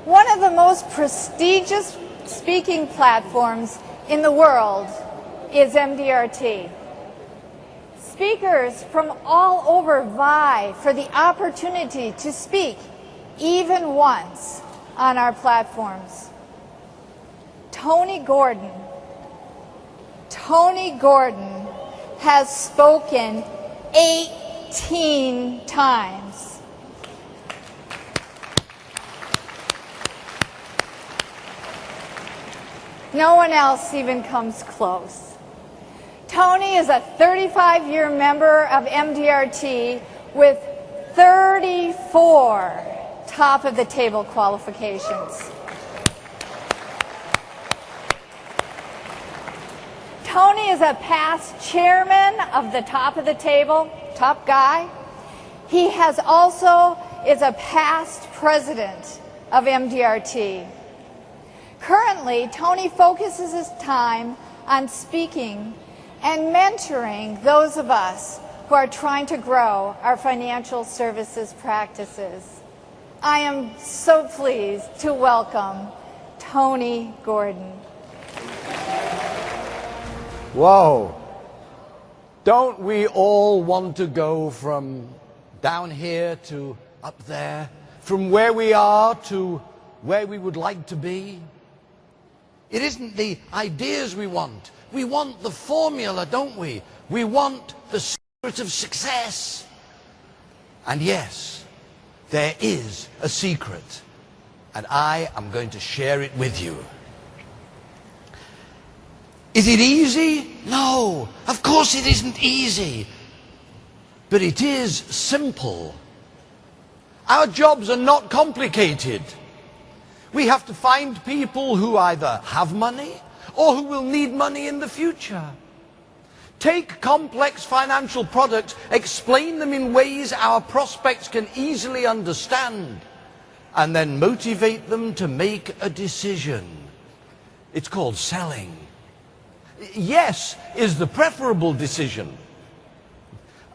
One of the most prestigious speaking platforms in the world is MDRT. Speakers from all over vie for the opportunity to speak even once on our platforms. Tony Gordon has spoken 18 times. No one else even comes close. Tony is a 35-year member of MDRT with 34 top-of-the-table qualifications. Tony is a past chairman of the Top of the Table, top guy. He also is a past president of MDRT. Currently, Tony focuses his time on speaking and mentoring those of us who are trying to grow our financial services practices. I am so pleased to welcome Tony Gordon. Whoa. Don't we all want to go from down here to up there, from where we are to where we would like to be? It isn't the ideas we want. We want the formula, don't we? We want the secret of success. And yes, there is a secret, and I am going to share it with you. Is it easy? No, of course it isn't easy. But it is simple. Our jobs are not complicated. We have to find people who either have money or who will need money in the future. Take complex financial products, explain them in ways our prospects can easily understand, and then motivate them to make a decision. It's called selling. Yes is the preferable decision.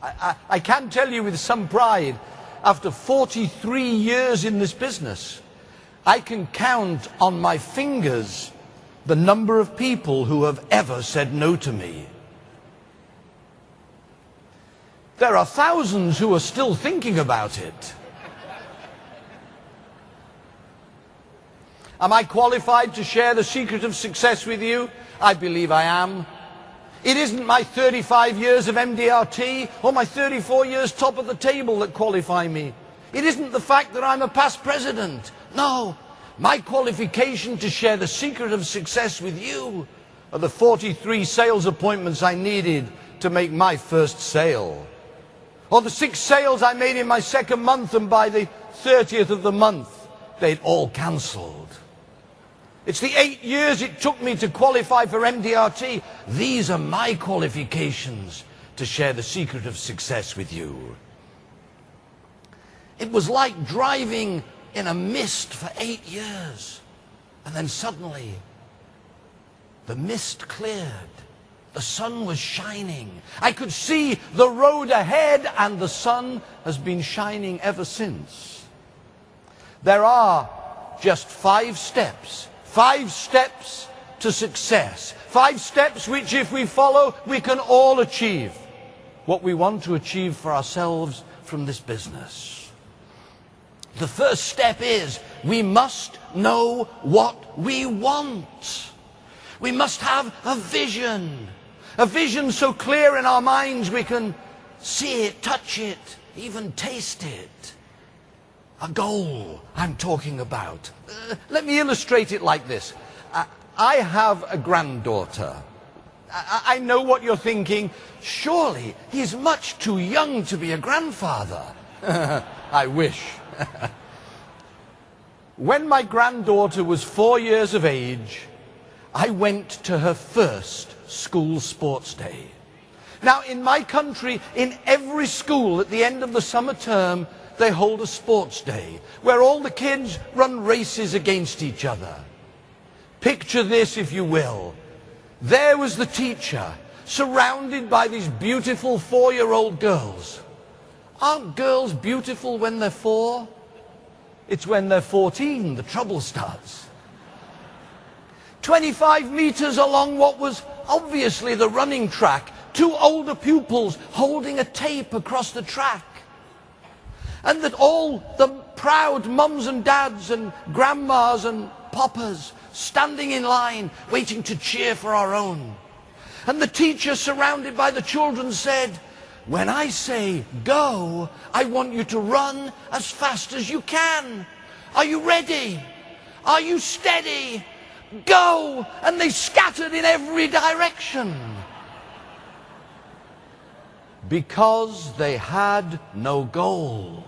I can tell you with some pride, after 43 years in this business, I can count on my fingers the number of people who have ever said no to me. There are thousands who are still thinking about it. Am I qualified to share the secret of success with you? I believe I am. It isn't my 35 years of MDRT or my 34 years top of the table that qualify me. It isn't the fact that I'm a past president. No, my qualification to share the secret of success with you are the 43 sales appointments I needed to make my first sale. Or the 6 sales I made in my second month, and by the 30th of the month, they'd all cancelled. It's the 8 years it took me to qualify for MDRT. These are my qualifications to share the secret of success with you. It was like driving in a mist for 8 years, and then suddenly the mist cleared. The sun was shining. I could see the road ahead, and the sun has been shining ever since. There are just 5 steps. 5 steps to success. 5 steps which, if we follow, we can all achieve what we want to achieve for ourselves from this business. The first step is we must know what we want. We must have a vision. A vision so clear in our minds we can see it, touch it, even taste it. A goal I'm talking about. Let me illustrate it like this. I have a granddaughter. I know what you're thinking. Surely he's much too young to be a grandfather. I wish. When my granddaughter was 4 years of age, I went to her first school sports day. Now, in my country, in every school at the end of the summer term, they hold a sports day where all the kids run races against each other. Picture this, if you will. There was the teacher, surrounded by these beautiful 4-year-old girls. Aren't girls beautiful when they're 4? It's when they're 14 the trouble starts. 25 meters along what was obviously the running track, 2 older pupils holding a tape across the track. And that all the proud mums and dads and grandmas and poppers standing in line waiting to cheer for our own. And the teacher, surrounded by the children, said, "When I say go, I want you to run as fast as you can. Are you ready? Are you steady? Go!" And they scattered in every direction. Because they had no goal.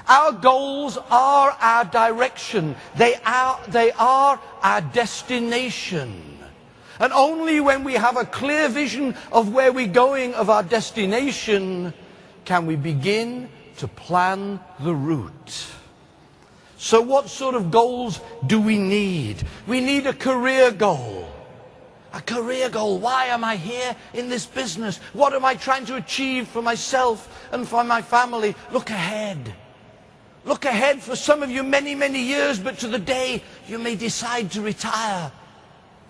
Our goals are our direction. They are our destination. And only when we have a clear vision of where we're going, of our destination, can we begin to plan the route. So what sort of goals do we need? We need a career goal. A career goal. Why am I here in this business? What am I trying to achieve for myself and for my family? Look ahead. Look ahead for some of you many, many years, but to the day you may decide to retire.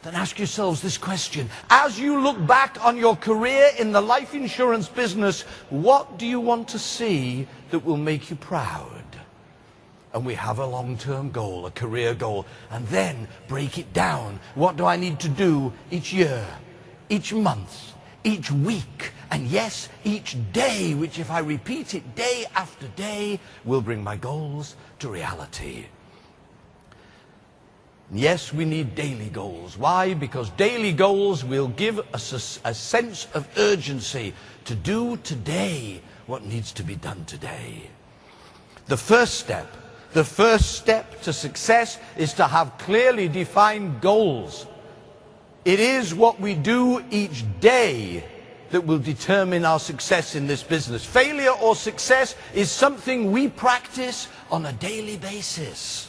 Then ask yourselves this question. As you look back on your career in the life insurance business, what do you want to see that will make you proud? And we have a long-term goal, a career goal, and then break it down. What do I need to do each year, each month, each week, and yes, each day, which if I repeat it day after day, will bring my goals to reality. Yes, we need daily goals. Why? Because daily goals will give us a sense of urgency to do today what needs to be done today. The first step to success is to have clearly defined goals. It is what we do each day that will determine our success in this business. Failure or success is something we practice on a daily basis.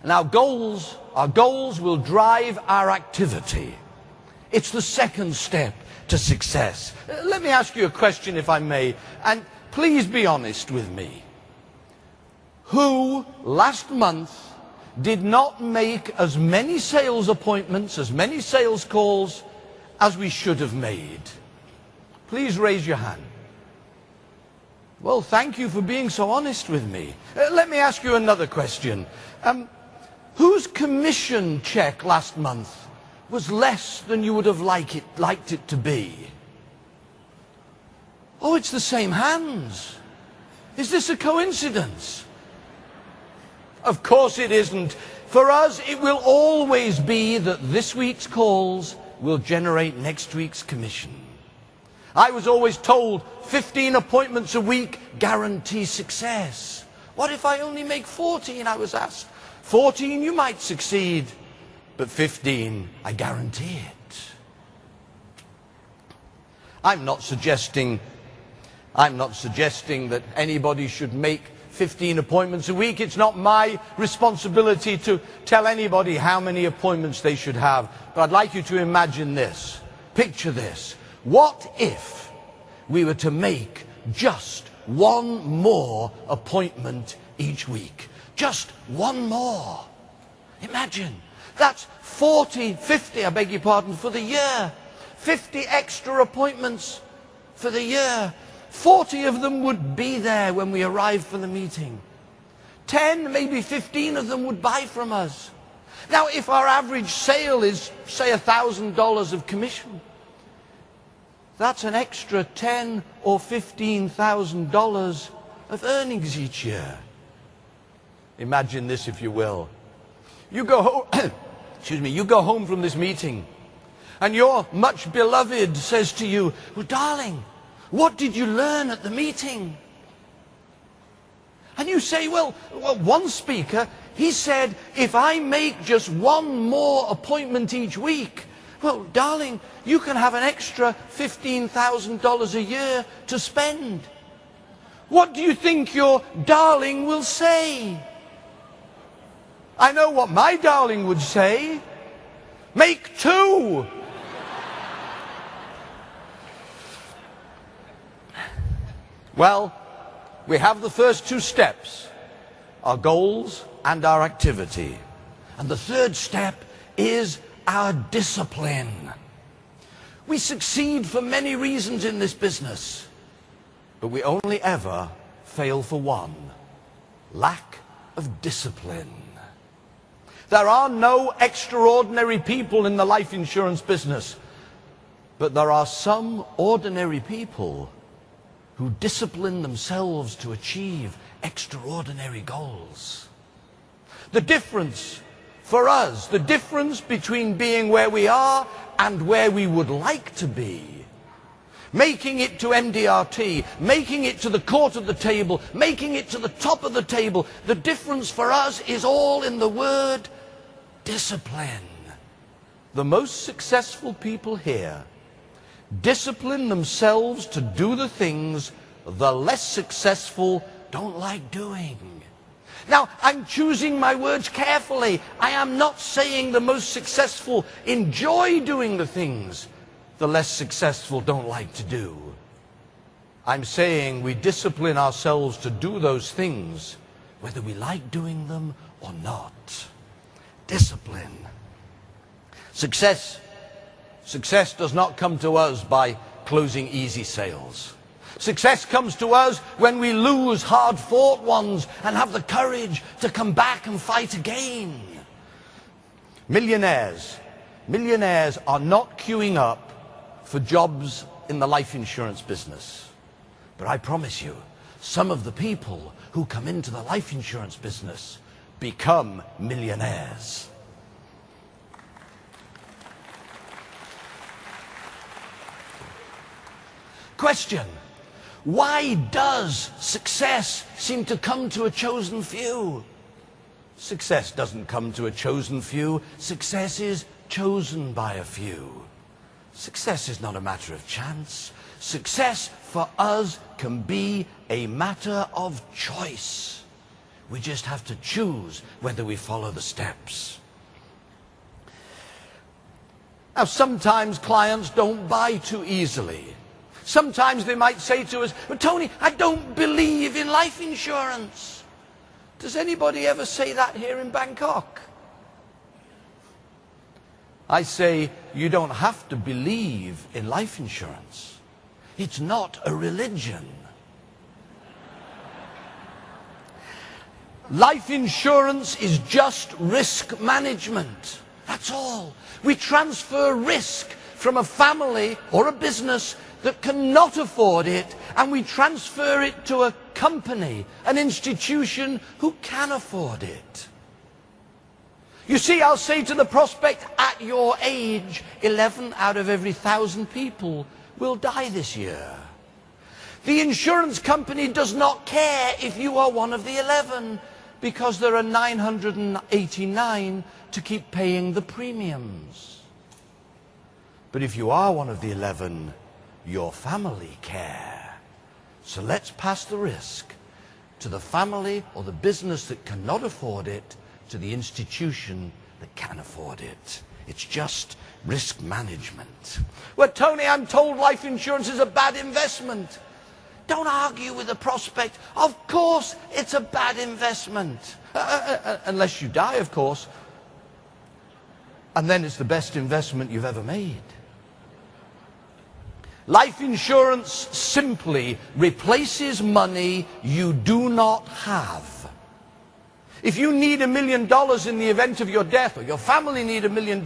And our goals will drive our activity. It's the second step to success. Let me ask you a question, if I may, and please be honest with me. Who last month did not make as many sales appointments, as many sales calls as we should have made? Please raise your hand. Well, thank you for being so honest with me. Let me ask you another question. Whose commission check last month was less than you would have liked it to be? Oh, it's the same hands. Is this a coincidence? Of course it isn't. For us, it will always be that this week's calls will generate next week's commission. I was always told 15 appointments a week guarantee success. What if I only make 14, I was asked. 14 you might succeed, but 15 I guarantee it. I'm not suggesting that anybody should make 15 appointments a week. It's not my responsibility to tell anybody how many appointments they should have. But I'd like you to imagine this. Picture this. What if we were to make just one more appointment each week? Just one more. Imagine. That's 50, I beg your pardon, for the year. 50 extra appointments for the year. 40 of them would be there when we arrive for the meeting. 10, maybe 15 of them would buy from us. Now, if our average sale is, say, $1,000 of commission, that's an extra $10,000 or $15,000 of earnings each year. Imagine this, if you will. You go home, you go home from this meeting, and your much beloved says to you, "Well, darling, what did you learn at the meeting?" And you say, well, one speaker, he said, if I make just one more appointment each week, well, darling, you can have an extra $15,000 a year to spend. What do you think your darling will say? I know what my darling would say. Make 2. Well, we have the first two steps, our goals and our activity. And the third step is our discipline. We succeed for many reasons in this business, but we only ever fail for one: lack of discipline. There are no extraordinary people in the life insurance business, but there are some ordinary people who discipline themselves to achieve extraordinary goals. The difference for us, the difference between being where we are and where we would like to be, making it to MDRT, making it to the court of the table, making it to the top of the table, the difference for us is all in the word discipline. The most successful people here discipline themselves to do the things the less successful don't like doing. Now, I'm choosing my words carefully. I am not saying the most successful enjoy doing the things the less successful don't like to do. I'm saying we discipline ourselves to do those things whether we like doing them or not. Discipline. Success does not come to us by closing easy sales. Success comes to us when we lose hard-fought ones and have the courage to come back and fight again. Millionaires are not queuing up for jobs in the life insurance business. But I promise you, some of the people who come into the life insurance business become millionaires. Question: why does success seem to come to a chosen few? Success doesn't come to a chosen few. Success is chosen by a few. Success is not a matter of chance. Success for us can be a matter of choice. We just have to choose whether we follow the steps. Now, sometimes clients don't buy too easily. Sometimes they might say to us, "But Tony, I don't believe in life insurance." Does anybody ever say that here in Bangkok? I say, you don't have to believe in life insurance. It's not a religion. Life insurance is just risk management. That's all. We transfer risk from a family or a business that cannot afford it, and we transfer it to a company, an institution who can afford it. You see, I'll say to the prospect, at your age, 11 out of every 1,000 people will die this year. The insurance company does not care if you are one of the 11, because there are 989 to keep paying the premiums. But if you are one of the 11, your family care. So let's pass the risk to the family or the business that cannot afford it, to the institution that can afford it. It's just risk management. Well, Tony, I'm told life insurance is a bad investment. Don't argue with the prospect. Of course it's a bad investment. Unless you die, of course. And then it's the best investment you've ever made. Life insurance simply replaces money you do not have. If you need $1 million in the event of your death, or your family need $1 million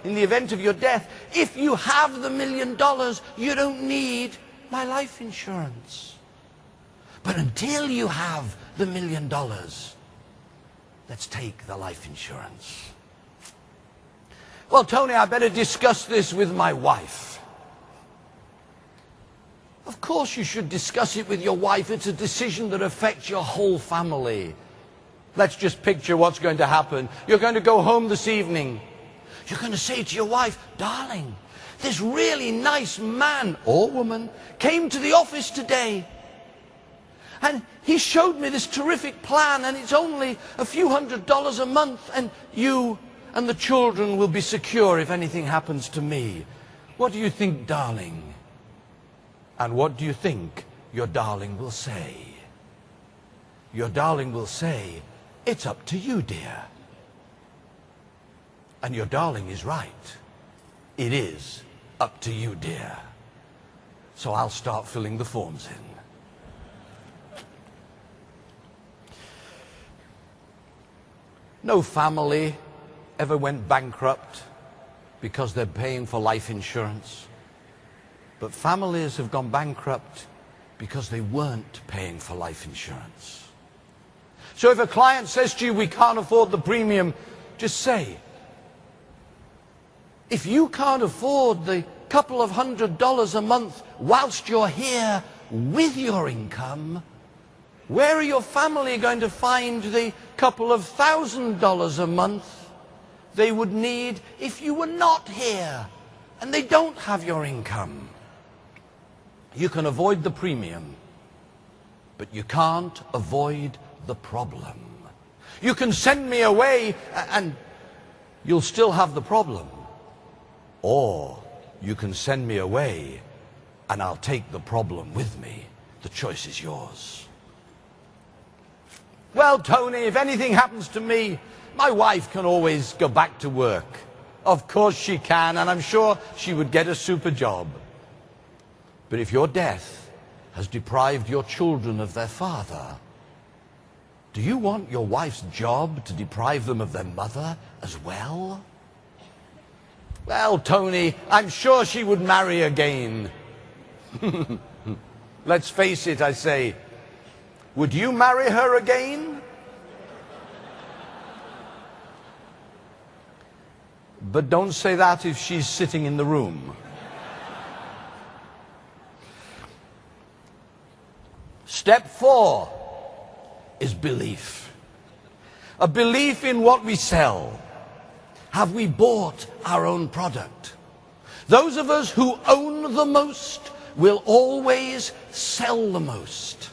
in the event of your death, if you have the $1 million, you don't need my life insurance. But until you have the $1 million, let's take the life insurance. Well, Tony, I better discuss this with my wife. Of course you should discuss it with your wife. It's a decision that affects your whole family. Let's just picture what's going to happen. You're going to go home this evening. You're going to say to your wife, "Darling, this really nice man or woman came to the office today. And he showed me this terrific plan, and it's only a few $100s a month, and you and the children will be secure if anything happens to me. What do you think, darling?" And what do you think your darling will say? your darling will say, "It's up to you, dear." And your darling is right. It is up to you, dear. So I'll start filling the forms in. No family ever went bankrupt because they're paying for life insurance. But families have gone bankrupt because they weren't paying for life insurance. So if a client says to you, "We can't afford the premium," just say, "If you can't afford the couple of $100 a month whilst you're here with your income, where are your family going to find the couple of $1,000 a month they would need if you were not here and they don't have your income?" You can avoid the premium, but you can't avoid the problem. You can send me away and you'll still have the problem. Or you can send me away and I'll take the problem with me. The choice is yours. "Well, Tony, if anything happens to me, my wife can always go back to work." Of course she can, and I'm sure she would get a super job. But if your death has deprived your children of their father, do you want your wife's job to deprive them of their mother as well? "Well, Tony, I'm sure she would marry again." Let's face it, I say, would you marry her again? But don't say that if she's sitting in the room. Step 4 is belief. A belief in what we sell. Have we bought our own product? Those of us who own the most will always sell the most.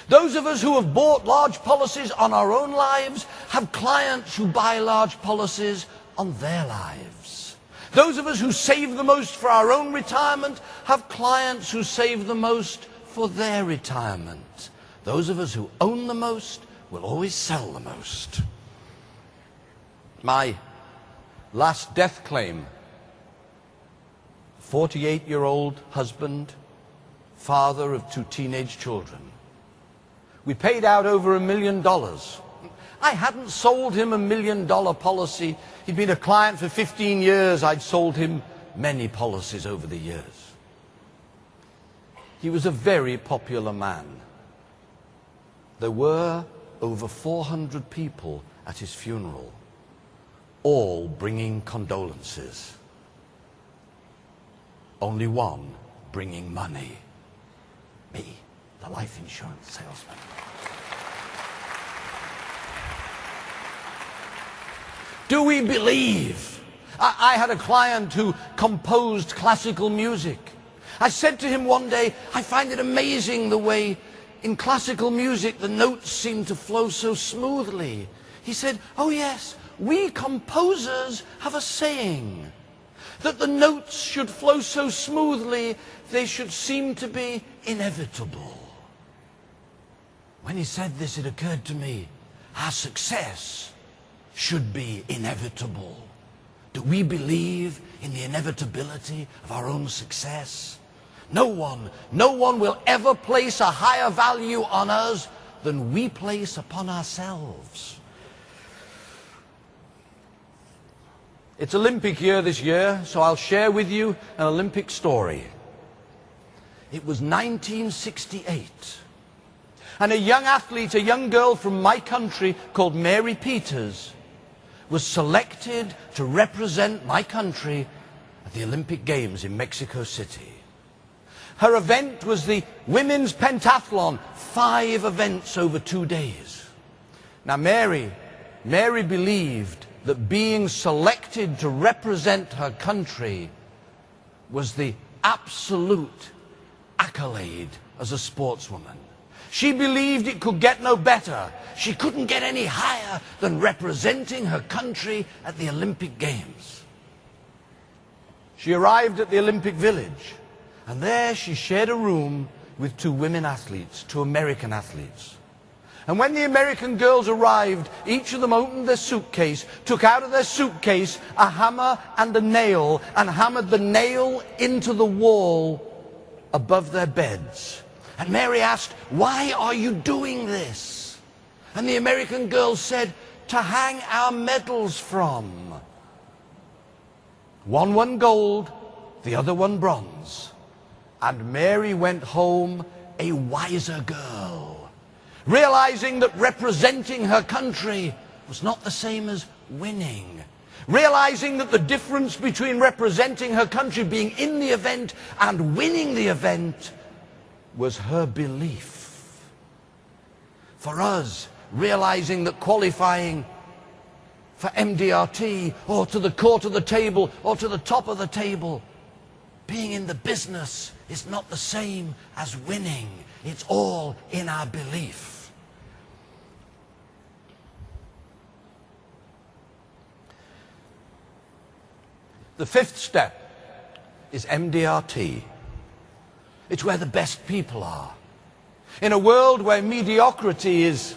Those of us who have bought large policies on our own lives have clients who buy large policies on their lives. Those of us who save the most for our own retirement have clients who save the most for their retirement. Those of us who own the most will always sell the most. My last death claim, 48-year-old husband, father of 2 teenage children. We paid out over $1 million. I hadn't sold him $1 million policy. He'd been a client for 15 years. I'd sold him many policies over the years. He was a very popular man. There were over 400 people at his funeral, all bringing condolences. Only one bringing money. Me, the life insurance salesman. Do we believe? I had a client who composed classical music. I said to him one day, "I find it amazing the way in classical music the notes seem to flow so smoothly." He said, "Oh yes, we composers have a saying that the notes should flow so smoothly they should seem to be inevitable." When he said this, it occurred to me, our success should be inevitable. Do we believe in the inevitability of our own success? No one will ever place a higher value on us than we place upon ourselves. It's Olympic year this year, so I'll share with you an Olympic story. It was 1968, and a young athlete, a young girl from my country called Mary Peters, was selected to represent my country at the Olympic Games in Mexico City. Her event was the women's pentathlon, 5 events over 2 days. Now Mary believed that being selected to represent her country was the absolute accolade as a sportswoman. She believed it could get no better. She couldn't get any higher than representing her country at the Olympic Games. She arrived at the Olympic Village, and there she shared a room with 2 women athletes, 2 American athletes. And when the American girls arrived, each of them opened their suitcase, took out of their suitcase a hammer and a nail, and hammered the nail into the wall above their beds. And Mary asked, "Why are you doing this?" And the American girls said, "To hang our medals from. One won gold, the other won bronze." And Mary went home a wiser girl, realizing that representing her country was not the same as winning, realizing that the difference between representing her country, being in the event, and winning the event was her belief. For us, realizing that qualifying for MDRT or to the court of the table or to the top of the table, being in the business is not the same as winning. It's all in our belief. The fifth step is MDRT. It's where the best people are. In a world where mediocrity is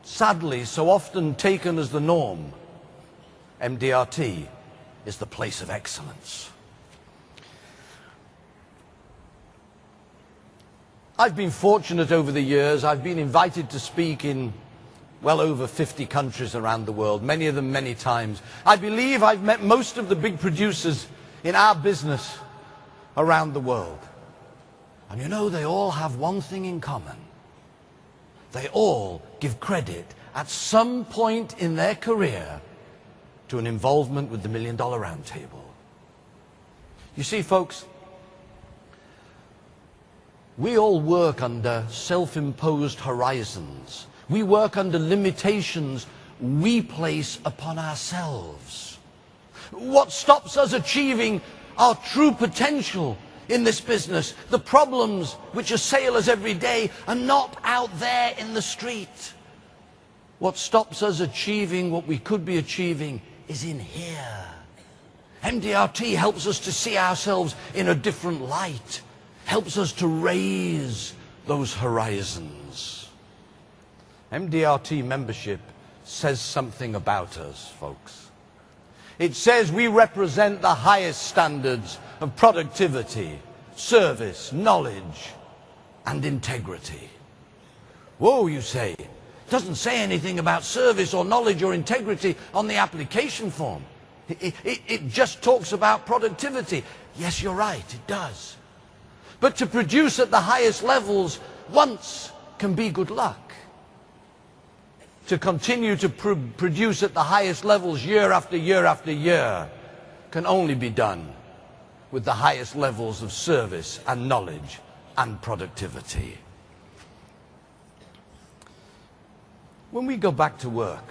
sadly so often taken as the norm, MDRT is the place of excellence. I've been fortunate over the years. I've been invited to speak in well over 50 countries around the world, many of them many times. I believe I've met most of the big producers in our business around the world. And you know, they all have one thing in common. They all give credit at some point in their career to an involvement with the $1 Million Roundtable. You see, folks, we all work under self-imposed horizons. We work under limitations we place upon ourselves. What stops us achieving our true potential in this business, the problems which assail us every day, are not out there in the street. What stops us achieving what we could be achieving is in here. MDRT helps us to see ourselves in a different light, helps us to raise those horizons. MDRT membership says something about us, folks. It says we represent the highest standards of productivity, service, knowledge, and integrity. Whoa, you say. It doesn't say anything about service or knowledge or integrity on the application form. It just talks about productivity. Yes, you're right, it does. But to produce at the highest levels once can be good luck. To continue to produce at the highest levels year after year after year can only be done with the highest levels of service and knowledge and productivity. When we go back to work,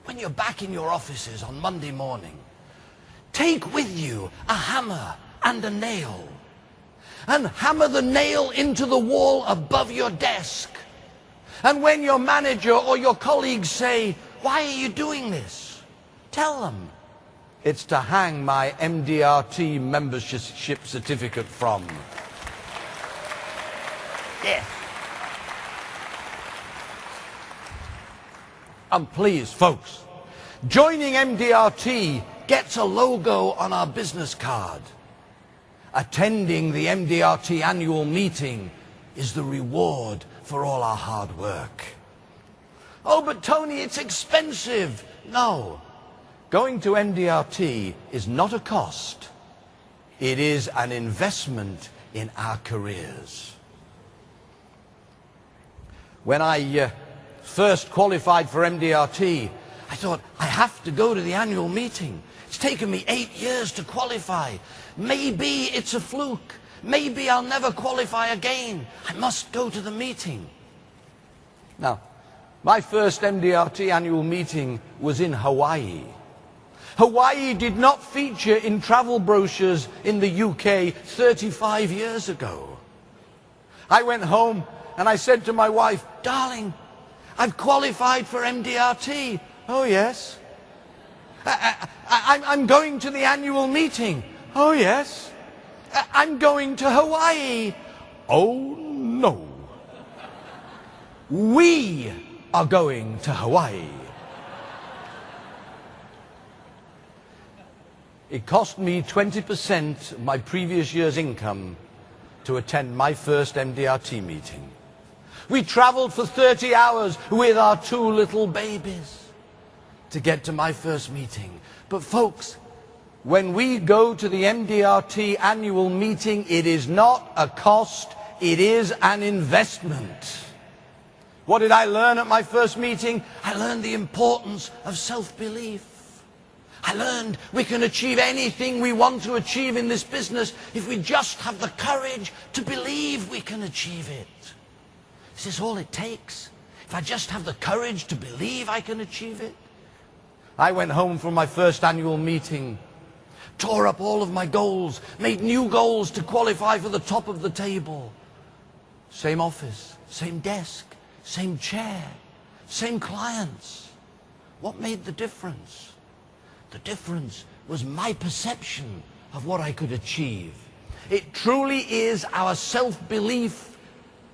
when you're back in your offices on Monday morning, take with you a hammer and a nail, and hammer the nail into the wall above your desk. And when your manager or your colleagues say, "Why are you doing this?" tell them, "It's to hang my MDRT membership certificate from." Yeah. And please, folks, joining MDRT gets a logo on our business card. Attending the MDRT annual meeting is the reward for all our hard work. "Oh, but Tony, it's expensive." No. Going to MDRT is not a cost. It is an investment in our careers. When I first qualified for MDRT, I thought, I have to go to the annual meeting. It's taken me 8 years to qualify. Maybe it's a fluke. Maybe I'll never qualify again. I must go to the meeting. Now, my first MDRT annual meeting was in Hawaii. Hawaii did not feature in travel brochures in the UK 35 years ago. I went home and I said to my wife, "Darling, I've qualified for MDRT." "Oh, yes." I'm going to the annual meeting." "Oh, yes." "I'm going to Hawaii." "Oh, no." We are going to Hawaii. It cost me 20% of my previous year's income to attend my first MDRT meeting. We traveled for 30 hours with our 2 little babies to get to my first meeting. But folks, when we go to the MDRT annual meeting, it is not a cost, it is an investment. What did I learn at my first meeting? I learned the importance of self-belief. I learned we can achieve anything we want to achieve in this business if we just have the courage to believe we can achieve it. Is this all it takes? If I just have the courage to believe I can achieve it? I went home from my first annual meeting, tore up all of my goals, made new goals to qualify for the top of the table. Same office, same desk, same chair, same clients. What made the difference? The difference was my perception of what I could achieve. It truly is our self-belief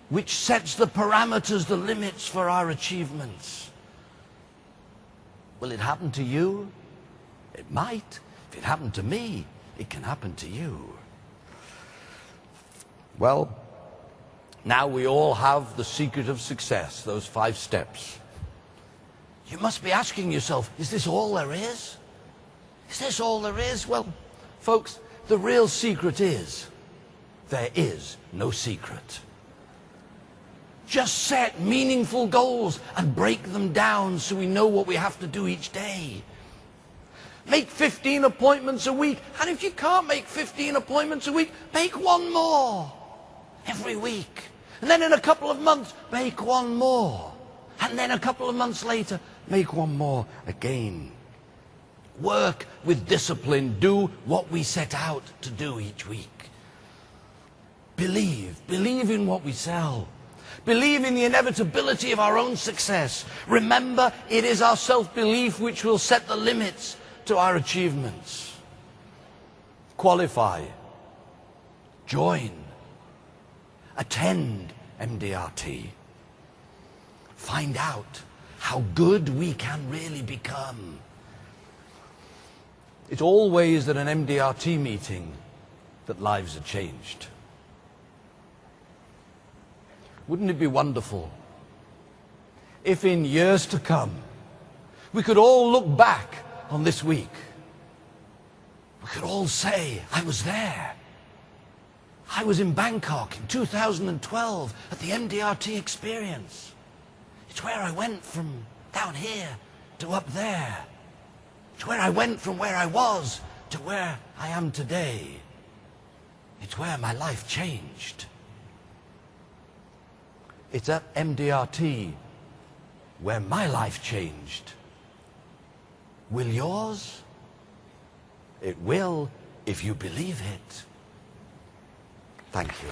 which sets the parameters, the limits for our achievements. Will it happen to you? It might. If it happened to me, it can happen to you. Well, now we all have the secret of success, those 5 steps. You must be asking yourself, is this all there is? Is this all there is? Well, folks, the real secret is, there is no secret. Just set meaningful goals and break them down so we know what we have to do each day. Make 15 appointments a week, and if you can't make 15 appointments a week, make 1 more every week. And then in a couple of months, make 1 more. And then a couple of months later, make 1 more again. Work with discipline. Do what we set out to do each week. Believe in what we sell. Believe in the inevitability of our own success. Remember, it is our self-belief which will set the limits to our achievements. Qualify. Join. Attend MDRT. Find out how good we can really become. It's always at an MDRT meeting that lives are changed. Wouldn't it be wonderful if in years to come we could all look back on this week? We could all say, I was there. I was in Bangkok in 2012 at the MDRT experience. It's where I went from down here to up there. It's where I went from where I was to where I am today. It's where my life changed. It's at MDRT where my life changed. Will yours? It will if you believe it. Thank you.